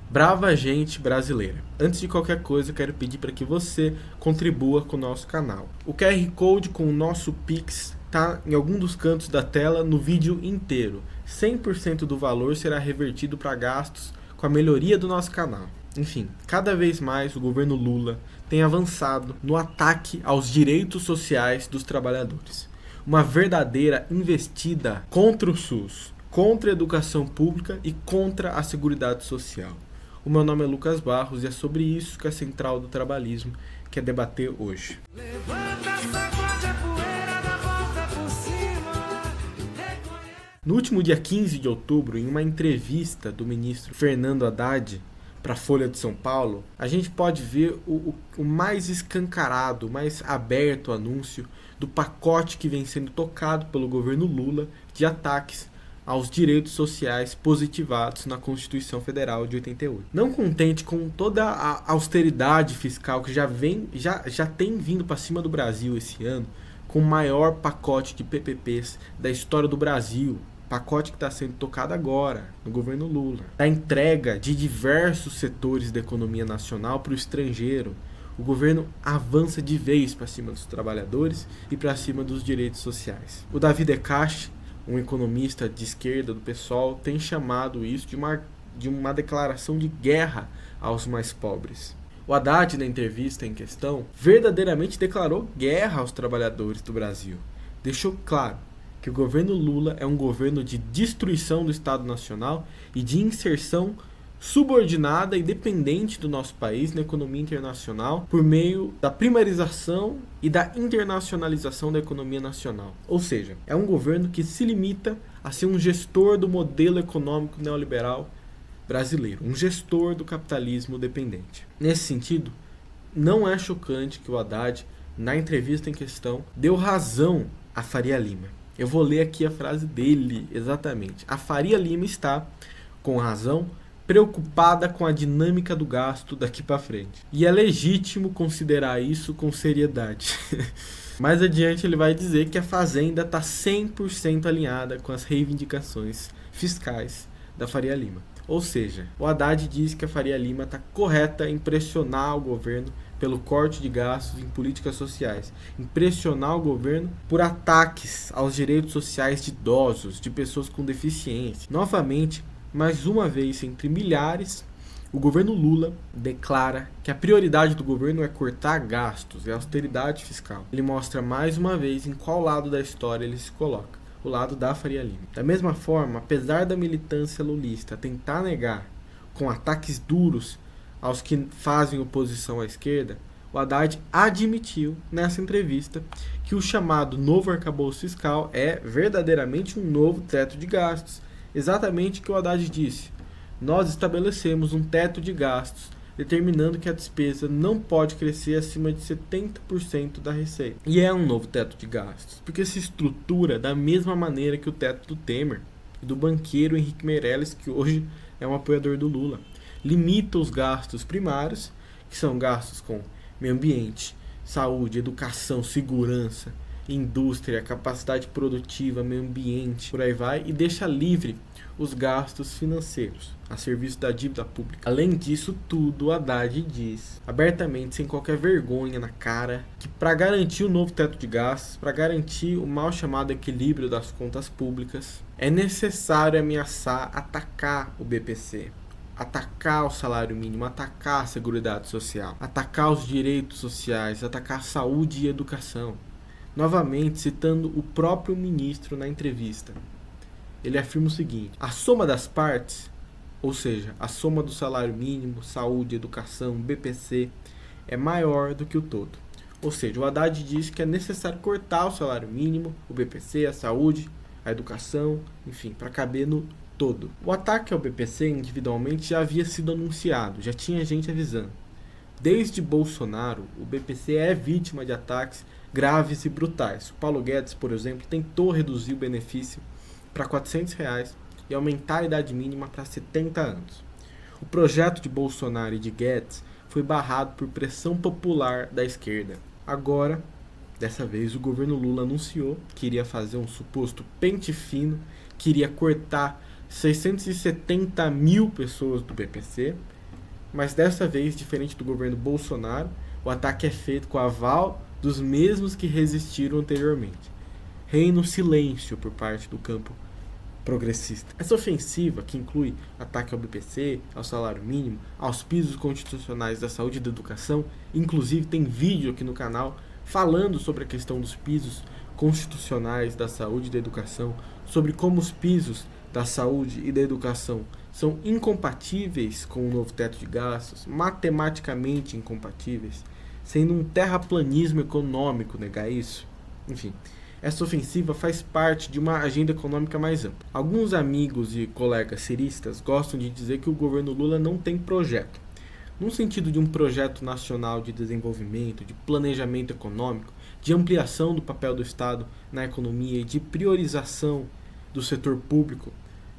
Brava gente brasileira. Antes de qualquer coisa, eu quero pedir para que você contribua com o nosso canal. O QR Code com o nosso Pix está em algum dos cantos da tela no vídeo inteiro. 100% do valor será revertido para gastos com a melhoria do nosso canal. Enfim, cada vez mais o governo Lula tem avançado no ataque aos direitos sociais dos trabalhadores. Uma verdadeira investida contra o SUS, contra a educação pública e contra a Seguridade Social. O meu nome é Lucas Barros e é sobre isso que a Central do Trabalhismo quer debater hoje. No último dia 15 de outubro, em uma entrevista do ministro Fernando Haddad para a Folha de São Paulo, a gente pode ver o mais escancarado, o mais aberto anúncio do pacote que vem sendo tocado pelo governo Lula de ataques aos direitos sociais positivados na Constituição Federal de 88. Não contente com toda a austeridade fiscal que já tem vindo para cima do Brasil esse ano, com o maior pacote de PPPs da história do Brasil, pacote que está sendo tocado agora no governo Lula, da entrega de diversos setores da economia nacional para o estrangeiro, o governo avança de vez para cima dos trabalhadores e para cima dos direitos sociais. O Davi Decache, um economista de esquerda do PSOL, tem chamado isso de uma declaração de guerra aos mais pobres. O Haddad, na entrevista em questão, verdadeiramente declarou guerra aos trabalhadores do Brasil. Deixou claro que o governo Lula é um governo de destruição do Estado Nacional e de inserção subordinada e dependente do nosso país na economia internacional por meio da primarização e da internacionalização da economia nacional. Ou seja, é um governo que se limita a ser um gestor do modelo econômico neoliberal brasileiro, um gestor do capitalismo dependente. Nesse sentido, não é chocante que o Haddad, na entrevista em questão, deu razão a Faria Lima. Eu vou ler aqui a frase dele exatamente. A Faria Lima está, com razão, preocupada com a dinâmica do gasto daqui para frente. E é legítimo considerar isso com seriedade. Mais adiante ele vai dizer que a Fazenda está 100% alinhada com as reivindicações fiscais da Faria Lima. Ou seja, o Haddad diz que a Faria Lima está correta em pressionar o governo pelo corte de gastos em políticas sociais, em pressionar o governo por ataques aos direitos sociais de idosos, de pessoas com deficiência. Novamente, mais uma vez, entre milhares, o governo Lula declara que a prioridade do governo é cortar gastos, é austeridade fiscal. Ele mostra mais uma vez em qual lado da história ele se coloca, o lado da Faria Lima. Da mesma forma, apesar da militância lulista tentar negar com ataques duros aos que fazem oposição à esquerda, o Haddad admitiu nessa entrevista que o chamado novo arcabouço fiscal é verdadeiramente um novo teto de gastos. Exatamente o que o Haddad disse. Nós estabelecemos um teto de gastos, determinando que a despesa não pode crescer acima de 70% da receita. E é um novo teto de gastos, porque se estrutura da mesma maneira que o teto do Temer e do banqueiro Henrique Meirelles, que hoje é um apoiador do Lula. Limita os gastos primários, que são gastos com meio ambiente, saúde, educação, segurança, indústria, capacidade produtiva, meio ambiente, por aí vai, e deixa livre os gastos financeiros, a serviço da dívida pública. Além disso tudo, o Haddad diz, abertamente, sem qualquer vergonha na cara, que para garantir o novo teto de gastos, para garantir o mal chamado equilíbrio das contas públicas, é necessário ameaçar atacar o BPC. Atacar o salário mínimo, atacar a Seguridade Social, atacar os direitos sociais, atacar a saúde e a educação. Novamente, citando o próprio ministro na entrevista, ele afirma o seguinte: a soma das partes, ou seja, a soma do salário mínimo, saúde, educação, BPC, é maior do que o todo. Ou seja, o Haddad diz que é necessário cortar o salário mínimo, o BPC, a saúde, a educação, enfim, para caber no todo. O ataque ao BPC individualmente já havia sido anunciado, já tinha gente avisando. Desde Bolsonaro, o BPC é vítima de ataques graves e brutais. O Paulo Guedes, por exemplo, tentou reduzir o benefício para R$ 400 e aumentar a idade mínima para 70 anos. O projeto de Bolsonaro e de Guedes foi barrado por pressão popular da esquerda. Agora, dessa vez, o governo Lula anunciou que iria fazer um suposto pente fino, que iria cortar 670 mil pessoas do BPC, Mas dessa vez, diferente do governo Bolsonaro, o ataque é feito com aval dos mesmos que resistiram anteriormente. Reina o silêncio por parte do campo progressista. Essa ofensiva, que inclui ataque ao BPC, ao salário mínimo, aos pisos constitucionais da saúde e da educação, inclusive tem vídeo aqui no canal falando sobre a questão dos pisos constitucionais da saúde e da educação, sobre como os pisos da saúde e da educação são incompatíveis com o novo teto de gastos, matematicamente incompatíveis, sendo um terraplanismo econômico negar isso. Enfim, essa ofensiva faz parte de uma agenda econômica mais ampla. Alguns amigos e colegas ciristas gostam de dizer que o governo Lula não tem projeto, no sentido de um projeto nacional de desenvolvimento, de planejamento econômico, de ampliação do papel do Estado na economia e de priorização do setor público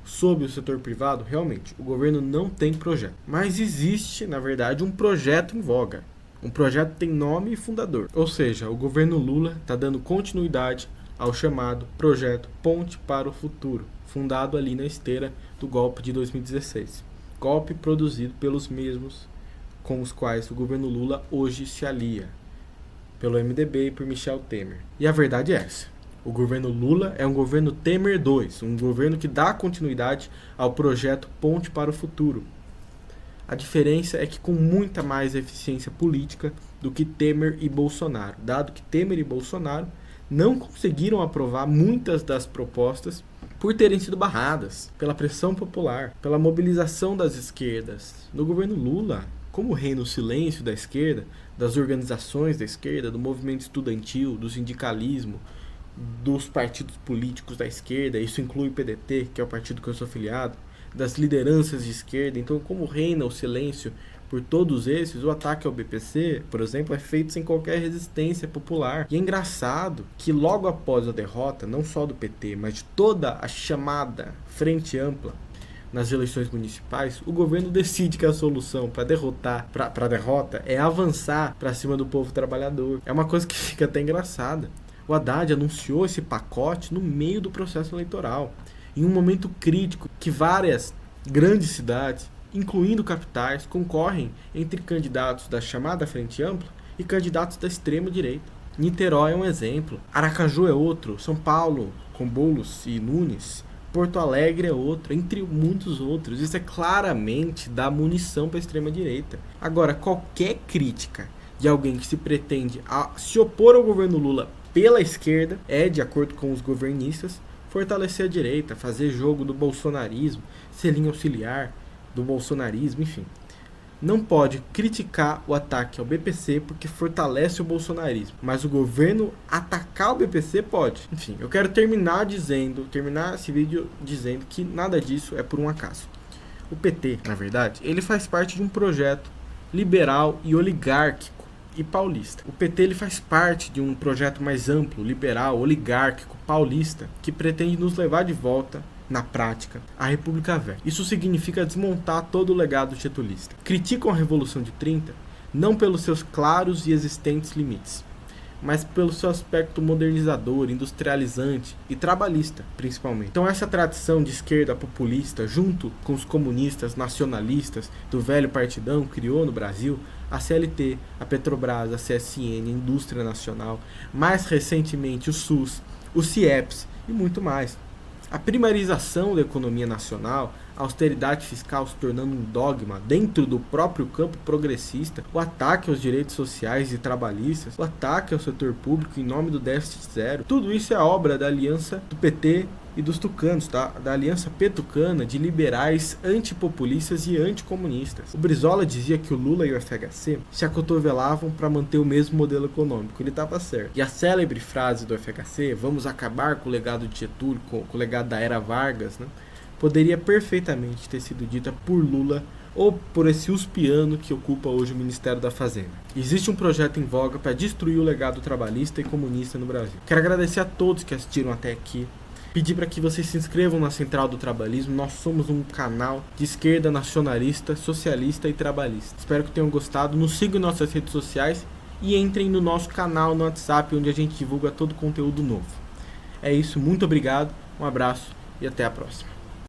sobre o setor privado. Realmente, o governo não tem projeto. Mas existe, na verdade, um projeto em voga. Um projeto tem nome e fundador. Ou seja, o governo Lula está dando continuidade ao chamado Projeto Ponte para o Futuro, fundado ali na esteira do golpe de 2016. Golpe produzido pelos mesmos com os quais o governo Lula hoje se alia, pelo MDB e por Michel Temer. E a verdade é essa. O governo Lula é um governo Temer II, um governo que dá continuidade ao projeto Ponte para o Futuro. A diferença é que com muita mais eficiência política do que Temer e Bolsonaro, dado que Temer e Bolsonaro não conseguiram aprovar muitas das propostas por terem sido barradas pela pressão popular, pela mobilização das esquerdas. No governo Lula, como reina o silêncio da esquerda, das organizações da esquerda, do movimento estudantil, do sindicalismo, dos partidos políticos da esquerda, isso inclui o PDT, que é o partido que eu sou afiliado, das lideranças de esquerda. Então, como reina o silêncio por todos esses, o ataque ao BPC, por exemplo, é feito sem qualquer resistência popular. E é engraçado que logo após a derrota, não só do PT, mas de toda a chamada Frente Ampla nas eleições municipais, o governo decide que a solução para a derrota é avançar para cima do povo trabalhador. É uma coisa que fica até engraçada. O Haddad anunciou esse pacote no meio do processo eleitoral, em um momento crítico que várias grandes cidades, incluindo capitais, concorrem entre candidatos da chamada Frente Ampla e candidatos da extrema-direita. Niterói é um exemplo, Aracaju é outro, São Paulo, com Boulos e Nunes, Porto Alegre é outro, entre muitos outros. Isso é claramente dar munição para a extrema-direita. Agora, qualquer crítica de alguém que se pretende se opor ao governo Lula pela esquerda é, de acordo com os governistas, fortalecer a direita, fazer jogo do bolsonarismo, ser linha auxiliar do bolsonarismo, enfim. Não pode criticar o ataque ao BPC porque fortalece o bolsonarismo, mas o governo atacar o BPC pode. Enfim, eu quero terminar esse vídeo dizendo que nada disso é por um acaso. O PT, na verdade, ele faz parte de um projeto liberal e oligárquico e paulista. O PT ele faz parte de um projeto mais amplo, liberal, oligárquico, paulista, que pretende nos levar de volta, na prática, à República Velha. Isso significa desmontar todo o legado getulista. Criticam a Revolução de 30 não pelos seus claros e existentes limites, mas pelo seu aspecto modernizador, industrializante e trabalhista, principalmente. Então essa tradição de esquerda populista, junto com os comunistas nacionalistas do velho partidão, criou no Brasil a CLT, a Petrobras, a CSN, a Indústria Nacional, mais recentemente o SUS, o CIEPS e muito mais. A primarização da economia nacional, a austeridade fiscal se tornando um dogma dentro do próprio campo progressista, o ataque aos direitos sociais e trabalhistas, o ataque ao setor público em nome do déficit zero, tudo isso é obra da aliança do PT e dos tucanos, tá? Da aliança petucana de liberais antipopulistas e anticomunistas. O Brizola dizia que o Lula e o FHC se acotovelavam para manter o mesmo modelo econômico. Ele estava certo. E a célebre frase do FHC, vamos acabar com o legado de Getúlio, com o legado da era Vargas, né? Poderia perfeitamente ter sido dita por Lula ou por esse uspiano que ocupa hoje o Ministério da Fazenda. Existe um projeto em voga para destruir o legado trabalhista e comunista no Brasil. Quero agradecer a todos que assistiram até aqui. Pedir para que vocês se inscrevam na Central do Trabalhismo. Nós somos um canal de esquerda nacionalista, socialista e trabalhista. Espero que tenham gostado. Nos sigam em nossas redes sociais e entrem no nosso canal no WhatsApp, onde a gente divulga todo o conteúdo novo. É isso, muito obrigado, um abraço e até a próxima.